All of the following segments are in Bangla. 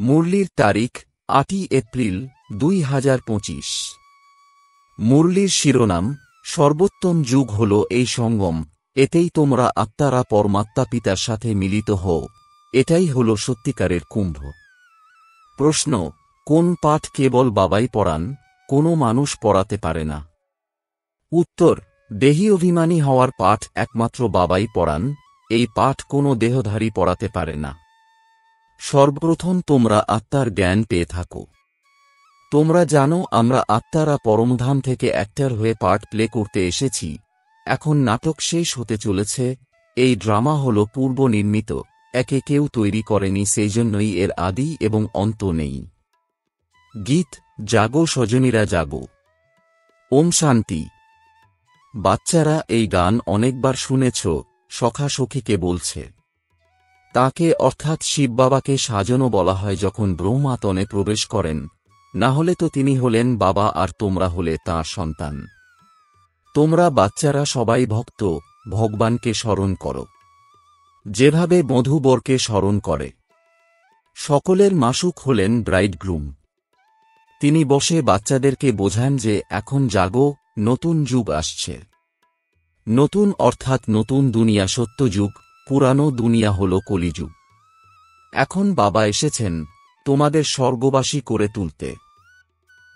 মুরলির তারিখ ৮ই এপ্রিল ২০২৫। মুরলির শিরোনাম সর্বোত্তম যুগ হল এই সঙ্গম, এতেই তোমরা আত্মারা পরমাত্মা পিতার সাথে মিলিত হও, এটাই হল সত্যিকারের কুম্ভ। প্রশ্ন, কোন পাঠ কেবল বাবাই পড়ান, কোনো মানুষ পড়াতে পারে না? উত্তর, দেহী অভিমানী হওয়ার পাঠ একমাত্র বাবাই পড়ান, এই পাঠ কোনো দেহধারী পড়াতে পারে না। সর্বপ্রথম তোমরা আত্মার জ্ঞান পেয়ে থাকো। তোমরা জানো আমরা আত্মারা পরমধাম থেকে অ্যাক্টর হয়ে পার্ট প্লে করতে এসেছি, এখন নাটক শেষ হতে চলেছে। এই ড্রামা হল পূর্ব নির্মিত, একে কেউ তৈরি করেনি, সেইজন্যই এর আদি এবং অন্ত নেই। গীত, জাগো স্বজনীরা জাগো। ওম শান্তি। বাচ্চারা এই গান অনেকবার শুনেছ, সখা সখীকে বলছে। তাকে অর্থাৎ শিব বাবাকে সাজানো বলা হয় যখন ব্রহ্মাতনে প্রবেশ করেন, না হলে তো তিনি হলেন বাবা আর তোমরা হলে তাঁর সন্তান। তোমরা বাচ্চারা সবাই ভক্ত, ভগবানকে স্মরণ করো যেভাবে বধূ বরকে স্মরণ করে। সকলের মাসুক হলেন ব্রাইডগ্রুম। তিনি বসে বাচ্চাদেরকে বোঝান যে এখন জাগো, নতুন যুগ আসছে। নতুন অর্থাৎ নতুন দুনিয়া সত্যযুগ, পুরানো দুনিয়া হল কলিযুগ। এখন বাবা এসেছেন তোমাদের স্বর্গবাসী করে তুলতে।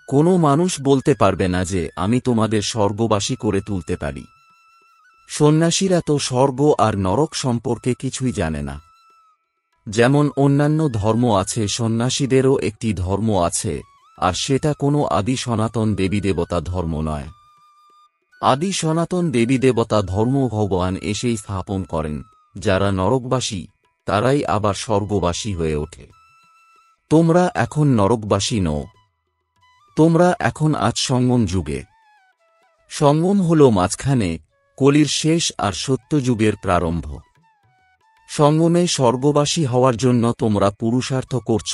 কোনো মানুষ বলতে পারবে না যে আমি তোমাদের স্বর্গবাসী করে তুলতে পারি। সন্ন্যাসীরা তো স্বর্গ আর নরক সম্পর্কে কিছুই জানে না। যেমন অন্যান্য ধর্ম আছে, সন্ন্যাসীদেরও একটি ধর্ম আছে, আর সেটা কোনো আদি সনাতন দেবী দেবতা ধর্ম নয়। আদি সনাতন দেবী দেবতা ধর্ম ভগবান এসেই স্থাপন করেন, যারা নরকবাসী তারাই আবার স্বর্গবাসী হয়ে ওঠে। তোমরা এখন নরকবাসী নও, তোমরা এখন আজ সঙ্গম যুগে। সঙ্গম হল মাঝখানে, কলির শেষ আর সত্যযুগের প্রারম্ভ। সঙ্গমে স্বর্গবাসী হওয়ার জন্য তোমরা পুরুষার্থ করছ,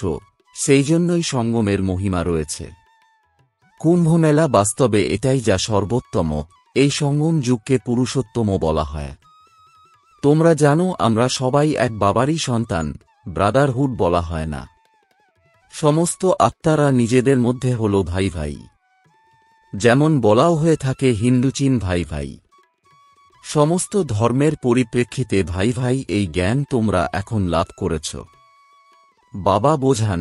সেই জন্যই সঙ্গমের মহিমা রয়েছে। কুম্ভমেলা বাস্তবে এটাই যা সর্বোত্তম, এই সঙ্গম যুগকে পুরুষোত্তম বলা হয়। তোমরা জানো আমরা সবাই এক বাবারই সন্তান, ব্রাদারহুড বলা হয় না। সমস্ত আত্মারা নিজেদের মধ্যে হল ভাই ভাই, যেমন বলাও হয়ে থাকে হিন্দু চীন ভাই ভাই। সমস্ত ধর্মের পরিপ্রেক্ষিতে ভাই ভাই এই জ্ঞান তোমরা এখন লাভ করেছ। বাবা বোঝান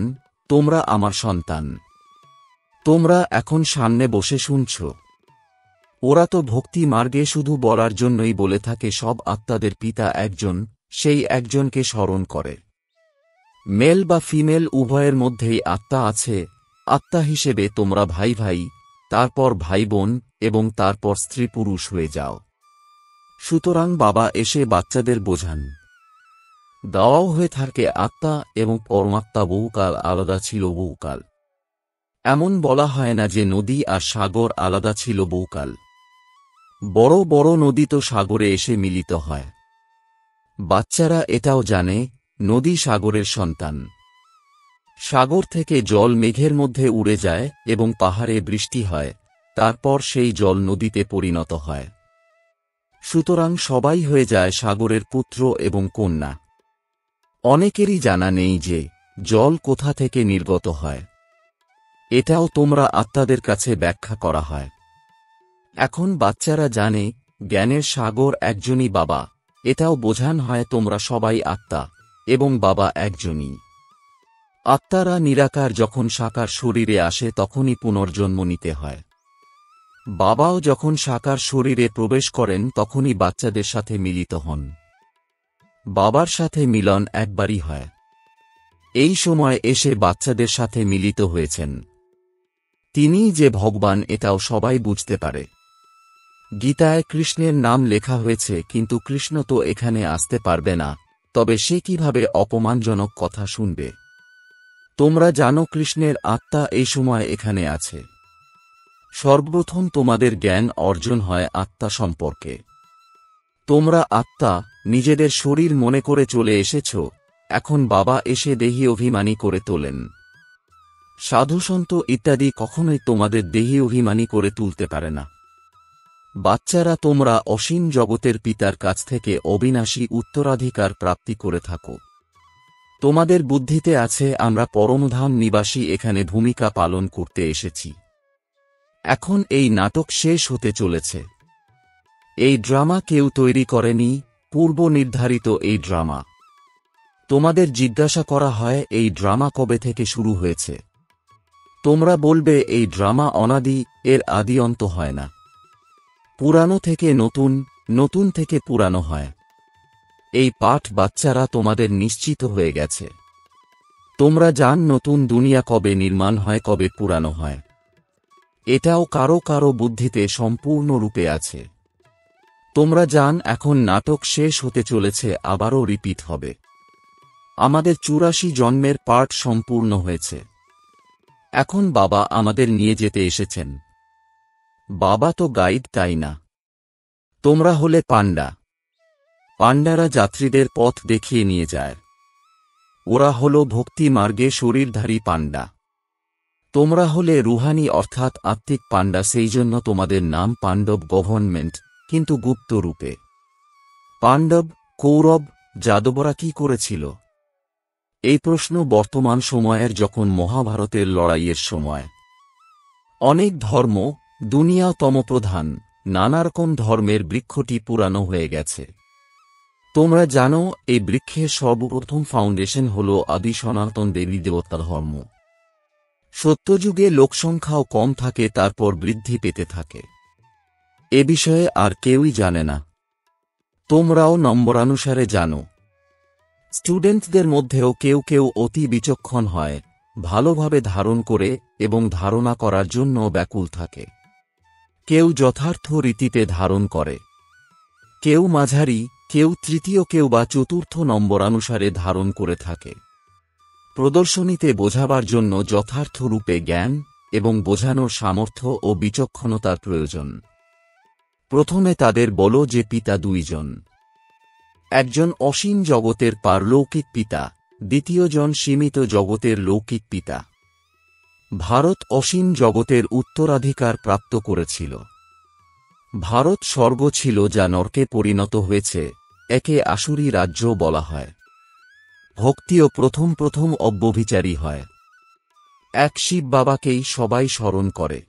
তোমরা আমার সন্তান। তোমরা এখন সামনে বসে শুনছ। ওরা তো ভক্তি মার্গে শুধু বলার জন্যই বলে থাকে সব আত্মাদের পিতা একজন, সেই একজনকে স্মরণ করে। মেল বা ফিমেল উভয়ের মধ্যেই আত্মা আছে। আত্মা হিসেবে তোমরা ভাই ভাই, তারপর ভাই বোন এবং তারপর স্ত্রী পুরুষ হয়ে যাও। সুতরাং বাবা এসে বাচ্চাদের বোঝান। দাওয়াও হয়ে থাকে আত্মা এবং পরমাত্মা বহুকাল আলাদা ছিল বহুকাল। এমন বলা হয় না যে নদী আর সাগর আলাদা ছিল বহুকাল। বড় বড় নদী তো সাগরে এসে মিলিত হয়। বাচ্চারা এটাও জানে নদী সাগরের সন্তান। সাগর থেকে জল মেঘের মধ্যে উড়ে যায় এবং পাহাড়ে বৃষ্টি হয়, তারপর সেই জল নদীতে পরিণত হয়। সুতরাং সবাই হয়ে যায় সাগরের পুত্র এবং কন্যা। অনেকেরই জানা নেই যে জল কোথা থেকে নির্গত হয়। এটাও তোমরা আত্মাদের কাছে ব্যাখ্যা করা হয়। এখন বাচ্চারা জানে জ্ঞানের সাগর একজনই বাবা, এটাও বোঝান হয় তোমরা সবাই আত্মা এবং বাবা একজনই। আত্মারা নিরাকার যখন সাকার শরীরে আসে তখনই পুনর্জন্ম নিতে হয়। বাবাও যখন সাকার শরীরে প্রবেশ করেন তখনই বাচ্চাদের সাথে মিলিত হন। বাবার সাথে মিলন একবারই হয়। এই সময় এসে বাচ্চাদের সাথে মিলিত হয়েছেন। তিনিই যে ভগবান এটাও সবাই বুঝতে পারে। গীতায় কৃষ্ণের নাম লেখা হয়েছে, কিন্তু কৃষ্ণ তো এখানে আসতে পারবে না, তবে সে কিভাবে অপমানজনক কথা শুনবে? তোমরা জানো কৃষ্ণের আত্মা এই সময় এখানে আছে। সর্বপ্রথম তোমাদের জ্ঞান অর্জন হয় আত্মা সম্পর্কে। তোমরা আত্মা নিজেদের শরীর মনে করে চলে এসেছ, এখন বাবা এসে দেহী অভিমানী করে তোলেন। সাধুসন্ত ইত্যাদি কখনোই তোমাদের দেহী অভিমানী করে তুলতে পারে না। বাচ্চারা তোমরা অসীম জগতের পিতার কাছ থেকে অবিনাশী উত্তরাধিকার প্রাপ্তি করে থাকো। তোমাদের বুদ্ধিতে আছে আমরা পরমধাম নিবাসী এখানে ভূমিকা পালন করতে এসেছি। এখন এই নাটক শেষ হতে চলেছে। এই ড্রামা কেউ তৈরি করেনি, পূর্ব নির্ধারিত এই ড্রামা। তোমাদের জিজ্ঞাসা করা হয় এই ড্রামা কবে থেকে শুরু হয়েছে। তোমরা বলবে এই ড্রামা অনাদি, এর আদি অন্ত হয় না। পুরানো থেকে নতুন, নতুন থেকে পুরানো হয়। এই পাঠ বাচ্চারা তোমাদের নিশ্চিত হয়ে গেছে। তোমরা জান নতুন দুনিয়া কবে নির্মাণ হয়, কবে পুরানো হয়। এটাও কারো কারো বুদ্ধিতে সম্পূর্ণরূপে আছে। তোমরা জান এখন নাটক শেষ হতে চলেছে, আবারও রিপিট হবে। আমাদের 84 জন্মের পাঠ সম্পূর্ণ হয়েছে। এখন বাবা আমাদের নিয়ে যেতে এসেছেন। বাবা তো গাইড, তাই না? তোমরা হলে পান্ডা। পান্ডারা যাত্রীদের পথ দেখিয়ে নিয়ে যায়। ওরা হল ভক্তি মার্গে শরীরধারী পান্ডা। তোমরা হলে রুহানি অর্থাৎ আত্মিক পান্ডা, সেই জন্য তোমাদের নাম পাণ্ডব গভর্নমেন্ট, কিন্তু গুপ্ত রূপে। পাণ্ডব, কৌরব, যাদবরা কি করেছিল? এই প্রশ্ন বর্তমান সময়ের, যখন মহাভারতের লড়াইয়ের সময়। অনেক ধর্ম, দুনিয়া তমপ্রধান, নানারকম ধর্মের বৃক্ষটি পুরানো হয়ে গেছে। তোমরা জানো এই বৃক্ষের সর্বপ্রথম ফাউন্ডেশন হল আদি সনাতন দেবী দেবতার ধর্ম। সত্যযুগে লোকসংখ্যাও কম থাকে, তারপর বৃদ্ধি পেতে থাকে। এ বিষয়ে আর কেউই জানে না। তোমরাও নম্বরানুসারে জানো। স্টুডেন্টদের মধ্যেও কেউ কেউ অতি বিচক্ষণ হয়, ভালোভাবে ধারণ করে এবং ধারণা করার জন্য ব্যাকুল থাকে। কেউ যথার্থ রীতিতে ধারণ করে, কেউ মাঝারি, কেউ তৃতীয়, কেউ বা চতুর্থ নম্বরানুসারে ধারণ করে থাকে। প্রদর্শনীতে বোঝাবার জন্য যথার্থ রূপে জ্ঞান এবং বোঝানোর সামর্থ্য ও বিচক্ষণতার প্রয়োজন। প্রথমে তাদের বলো যে পিতা দুইজন। একজন অসীম জগতের পারলৌকিক পিতা, দ্বিতীয়জন সীমিত জগতের লৌকিক পিতা। ভারত অসীম জগতের উত্তরাধিকার প্রাপ্ত করেছিল। ভারত স্বর্গ ছিল যা নরকে পরিণত হয়েছে, একে আসুরি রাজ্য বলা হয়। ভক্তিও প্রথম প্রথম অব্যভিচারী হয়। এক শিব বাবাকেই সবাই স্মরণ করে।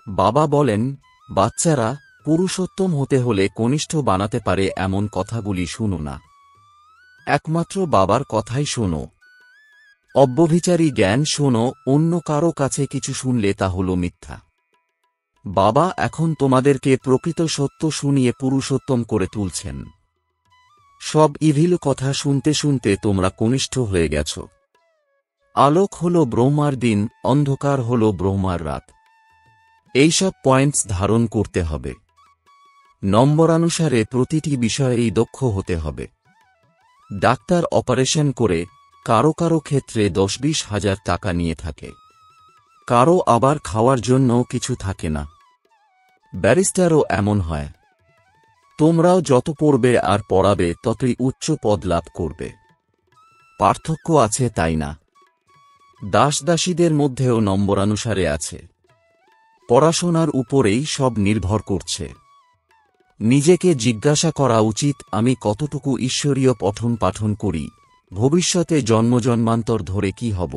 বাবা বলেন, বাচ্চারা, পুরুষোত্তম হতে হলে কনিষ্ঠ বানাতে পারে এমন কথাগুলি শুনো না। একমাত্র বাবার কথাই শোনো। অব্যভিচারী জ্ঞান শোনো, অন্য কারো কাছে কিছু শুনলে তা হল মিথ্যা। বাবা এখন তোমাদেরকে প্রকৃত সত্য শুনিয়ে পুরুষোত্তম করে তুলছেন। সব ইভিল কথা শুনতে শুনতে তোমরা কনিষ্ঠ হয়ে গেছ। আলোক হল ব্রহ্মার দিন, অন্ধকার হল ব্রহ্মার রাত। এইসব পয়েন্টস ধারণ করতে হবে। নম্বরানুসারে প্রতিটি বিষয়েই দক্ষ হতে হবে। ডাক্তার অপারেশন করে কারো কারো ক্ষেত্রে 10-20 হাজার টাকা নিয়ে থাকে, কারো আবার খাওয়ার জন্যও কিছু থাকে না। ব্যারিস্টারও এমন হয়। তোমরাও যত পড়বে আর পড়াবে ততই উচ্চ পদ লাভ করবে। পার্থক্য আছে, তাই না? দাসদাসীদের মধ্যেও নম্বরানুসারে আছে। পড়াশোনার উপরেই সব নির্ভর করছে। নিজেকে জিজ্ঞাসা করা উচিত, আমি কতটুকু ঈশ্বরীয় পঠন পাঠন করি, ভবিষ্যতে জন্মজন্মান্তর ধরে কি হব।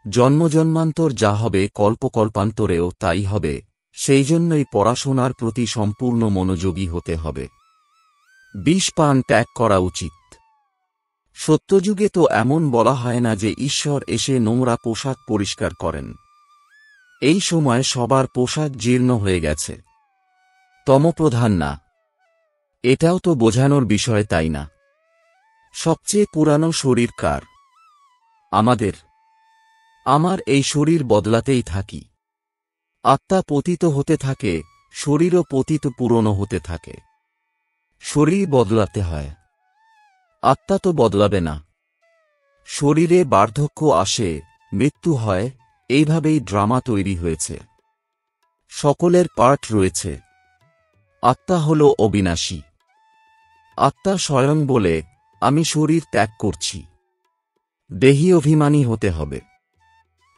জন্মজন্মান্তর যা হবে কল্পকল্পান্তরেও তাই হবে, সেই জন্যই পড়াশোনার প্রতি সম্পূর্ণ মনোযোগী হতে হবে। বিষ পান ত্যাগ করা উচিত। সত্যযুগে তো এমন বলা হয় না যে ঈশ্বর এসে নোংরা পোশাক পরিষ্কার করেন। এই সময় সবার পোশাক জীর্ণ হয়ে গেছে। তমপ্রধান না, এটাও তো বোঝানোর বিষয়, তাই না? সবচেয়ে পুরানো শরীর কার? আমাদের। আমার এই শরীর বদলাতেই থাকি। আত্মা পতিত হতে থাকে, শরীরও পতিত পুরনো হতে থাকে। শরীর বদলাতে হয়, আত্মা তো বদলাবে না। শরীরে বার্ধক্য আসে, মৃত্যু হয়, এইভাবেই ড্রামা তৈরি হয়েছে। সকলের পার্ট রয়েছে। আত্মা হল অবিনাশী। আত্মা স্বয়ং বলে, আমি শরীর ত্যাগ করছি। দেহী অভিমানী হতে হবে।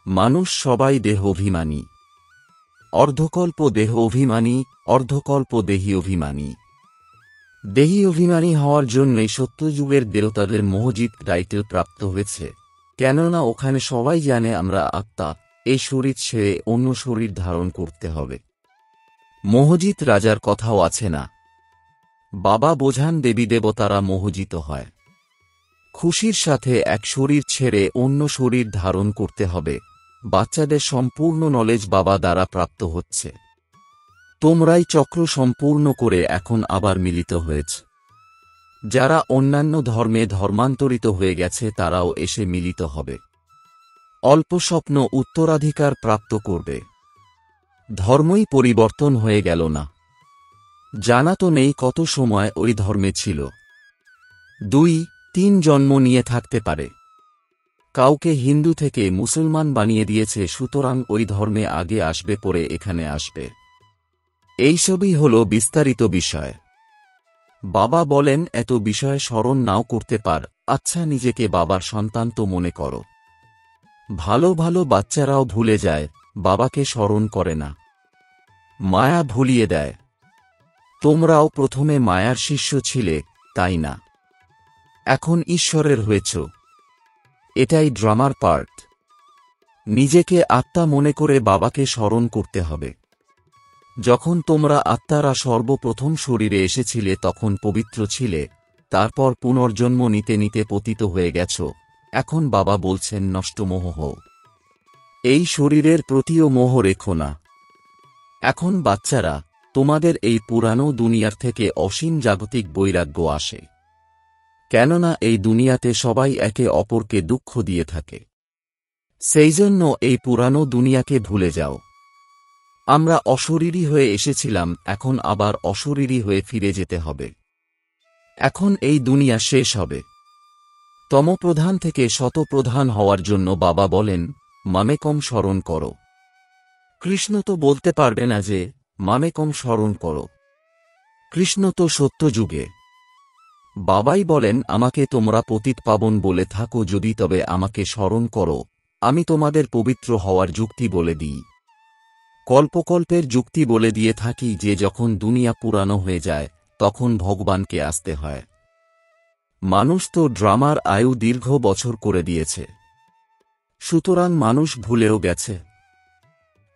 মানুষ সবাই দেহ অভিমানী। অর্ধকল্প দেহ অভিমানী, অর্ধকল্প দেহী অভিমানী। দেহী অভিমানী হওয়ার জন্যই সত্যযুগের দেবতাদের মোহজিৎ টাইটেল প্রাপ্ত হয়েছে, কেননা ওখানে সবাই জানে আমরা আত্মা, এই শরীর ছেড়ে অন্য শরীর ধারণ করতে হবে। মোহজিৎ রাজার কথাও আছে না? বাবা বোঝান দেবী দেবতারা মোহজিত হয়। খুশির সাথে এক শরীর ছেড়ে অন্য শরীর ধারণ করতে হবে। বাচ্চাদের সম্পূর্ণ নলেজ বাবা দ্বারা প্রাপ্ত হচ্ছে। তোমরাই চক্র সম্পূর্ণ করে এখন আবার মিলিত হয়েছ। যারা অন্যান্য ধর্মে ধর্মান্তরিত হয়ে গেছে তারাও এসে মিলিত হবে। অল্প স্বপ্ন উত্তরাধিকার প্রাপ্ত করবে। ধর্মই পরিবর্তন হয়ে গেল না। জানা তো নেই কত সময় ওই ধর্মে ছিল। 2-3 জন্ম নিয়ে থাকতে পারে। কাউকে হিন্দু থেকে মুসলমান বানিয়ে দিয়েছে, সুতরাং ওই ধর্মে আগে আসবে পরে এখানে আসবে। এইসবই হল বিস্তারিত বিষয়। বাবা বলেন এত বিষয় স্মরণ নাও করতে পার, আচ্ছা নিজেকে বাবার সন্তান তো মনে করো। ভালো ভালো বাচ্চারাও ভুলে যায়, বাবাকে স্মরণ করে না। মায়া ভুলিয়ে দেয়। তোমরাও প্রথমে মায়ার শিষ্য ছিলে, তাই না? এখন ঈশ্বরের হয়েছ। এটাই ড্রামার পার্ট। নিজেকে আত্মা মনে করে বাবাকে স্মরণ করতে হবে। যখন তোমরা আত্মারা সর্বপ্রথম শরীরে এসেছিলে তখন পবিত্র ছিলে, তারপর পুনর্জন্ম নিতে নিতে পতিত হয়ে গেছ। এখন বাবা বলছেন নষ্ট মোহ হও। এই শরীরের প্রতিও মোহ রেখো না। এখন বাচ্চারা, তোমাদের এই পুরানো দুনিয়ার থেকে অসীম জাগতিক বৈরাগ্য আসে। কেননা এই দুনিয়াতে সবাই একে অপরকে দুঃখ দিয়ে থাকে। সেই জন্য এই পুরানো দুনিয়াকে ভুলে যাও। আমরা অশরীরী হয়ে এসেছিলাম, এখন আবার অশরীরী হয়ে ফিরে যেতে হবে। এখন এই দুনিয়া শেষ হবে। তমপ্রধান থেকে শতপ্রধান হওয়ার জন্য বাবা বলেন মামেকম স্মরণ করো। কৃষ্ণ তো বলতে পারবে না যে মামেকম স্মরণ করো। কৃষ্ণ তো সত্যযুগে। বাবাই বলেন আমাকে তোমরা পতিত পাবন বলে থাকো যদি, তবে আমাকে স্মরণ করো, আমি তোমাদের পবিত্র হওয়ার যুক্তি বলে দিই। কল্পকল্পের যুক্তি বলে দিয়ে থাকি যে যখন দুনিয়া পুরানো হয়ে যায় তখন ভগবানকে আসতে হয়। মানুষ তো ড্রামার আয়ু দীর্ঘ বছর করে দিয়েছে, সুতরাং মানুষ ভুলেও গেছে।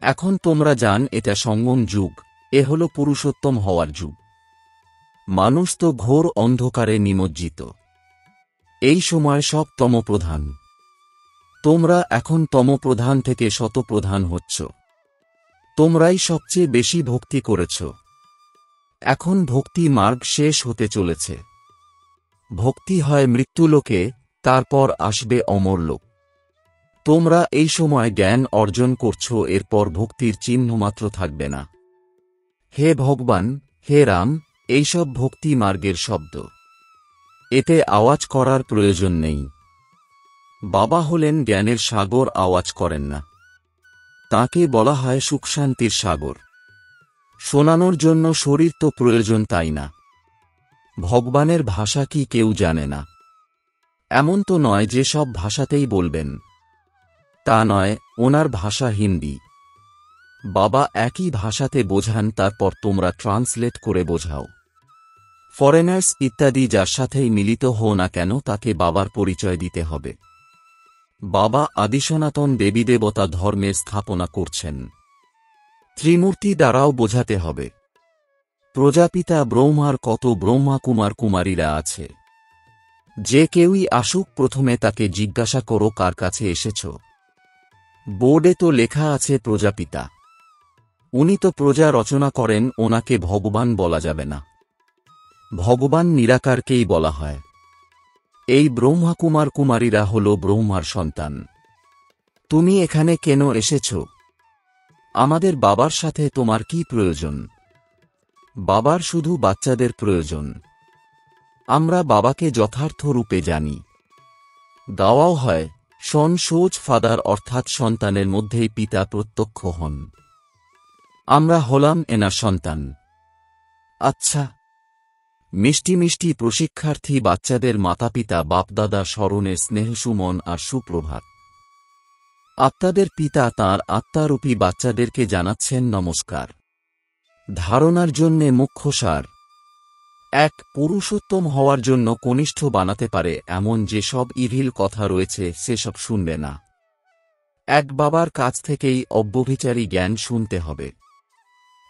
এখন তোমরা জান এটা সঙ্গম যুগ, এ হল পুরুষোত্তম হওয়ার যুগ। মানুষ তো ঘোর অন্ধকারে নিমজ্জিত। এই সময় সব তমপ্রধান। তোমরা এখন তমপ্রধান থেকে শতপ্রধান হচ্ছ। তোমরাই সবচেয়ে বেশি ভক্তি করেছ। এখন ভক্তি মার্গ শেষ হতে চলেছে। ভক্তি হয় মৃত্যুলোকে, তারপর আসবে অমরলোক। তোমরা এই সময় জ্ঞান অর্জন করছ, এরপর ভক্তির চিহ্নমাত্র থাকবে না। হে ভগবান, হে রাম, এইসব ভক্তি মার্গের শব্দ। এতে আওয়াজ করার প্রয়োজন নেই। বাবা হলেন জ্ঞানের সাগর, আওয়াজ করেন না। তাকে বলা হয় সুখশান্তির সাগর। শোনানোর জন্য শরীর তো প্রয়োজন, তাই না? ভগবানের ভাষা কি কেউ জানে না? এমন তো নয় যে সব ভাষাতেই বলবেন, তা নয়, ওনার ভাষা হিন্দি। বাবা একই ভাষাতে বোঝান, তারপর তোমরা ট্রান্সলেট করে বোঝাও। ফরেনার্স ইত্যাদি যার সাথেই মিলিত হও না কেন তাকে বাবার পরিচয় দিতে হবে। বাবা আদিসনাতন দেবীদেবতা ধর্মের স্থাপনা করছেন। ত্রিমূর্তি দ্বারাও বোঝাতে হবে। প্রজাপিতা ব্রহ্মার কত ব্রহ্মা কুমার কুমারীরা আছে। যে কেউই আসুক প্রথমে তাকে জিজ্ঞাসা করো কার কাছে এসেছ। বোর্ডে তো লেখা আছে প্রজাপিতা। উনি তো প্রজা রচনা করেন, ওনাকে ভগবান বলা যাবে না। ভগবান নিরাকারকেই বলা হয়। এই ব্রহ্মা কুমার কুমারীরা হল ব্রহ্মার সন্তান। তুমি এখানে কেন এসেছ? আমাদের বাবার সাথে তোমার কি প্রয়োজন? বাবার শুধু বাচ্চাদের প্রয়োজন। আমরা বাবাকে যথার্থ রূপে জানি। দাওয়াও হয় সন সোজ ফাদার, অর্থাৎ সন্তানের মধ্যেই পিতা প্রত্যক্ষ হন। আমরা হলাম এনার সন্তান। আচ্ছা, মিষ্টি মিষ্টি প্রশিক্ষার্থী বাচ্চাদের মাতাপিতা বাপদাদা স্মরণের স্নেহসুমন আর সুপ্রভাত। আত্মাদের পিতা তাঁর আত্মারূপী বাচ্চাদেরকে জানাচ্ছেন নমস্কার। ধারণার জন্যে মুখ্য সার। এক পুরুষোত্তম হওয়ার জন্য কনিষ্ঠ বানাতে পারে এমন যেসব ইভিল কথা রয়েছে সেসব শুনবে না। এক বাবার কাছ থেকেই অব্যভিচারী জ্ঞান শুনতে হবে।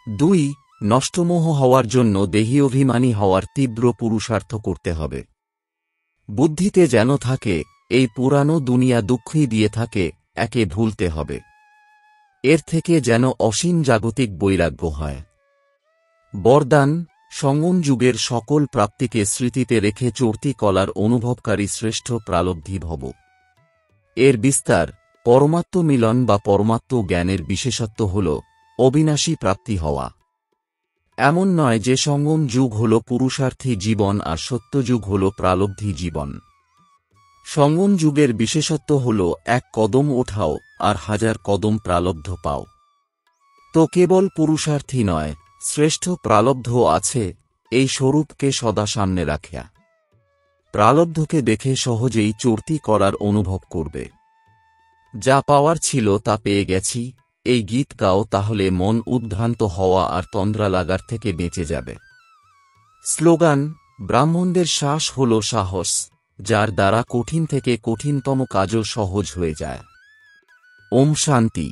2 নষ্টমোহ হওয়ার জন্য দেহী অভিমানী হওয়ার তীব্র পুরুষার্থ করতে হবে। বুদ্ধিতে যেন থাকে এই পুরানো দুনিয়া দুঃখই দিয়ে থাকে, একে ভুলতে হবে। এর থেকে যেন অসীম জাগতিক বৈরাগ্য হয়। বরদান, সঙ্গম যুগের সকল প্রাপ্তিকে স্মৃতিতে রেখে চর্তি কলার অনুভবকারী শ্রেষ্ঠ প্রালব্ধি ভব। এর বিস্তার, পরমাত্ম মিলন বা পরমাত্ম জ্ঞানের বিশেষত্ব হল অবিনাশী প্রাপ্তি হওয়া। এমন নয় যে সঙ্গম যুগ হল পুরুষার্থী জীবন আর সত্যযুগ হল প্রালব্ধি জীবন। সঙ্গম যুগের বিশেষত্ব হল এক কদম ওঠাও আর 1000 কদম প্রালব্ধ পাও। তো কেবল পুরুষার্থী নয়, শ্রেষ্ঠ প্রালব্ধ আছে, এই স্বরূপকে সদা সামনে রাখিয়া প্রালব্ধকে দেখে সহজেই চর্তি করার অনুভব করবে। যা পাওয়ার ছিল তা পেয়ে গেছি, এই গীত গাও, তাহলে মন উদ্ভ্রান্ত হওয়া আর তন্দ্রা লাগার থেকে বেঁচে যাবে। স্লোগান, ব্রাহ্মণদের শ্বাস হল সাহস, যার দ্বারা কঠিন থেকে কঠিনতম কাজও সহজ হয়ে যায়। ওম শান্তি।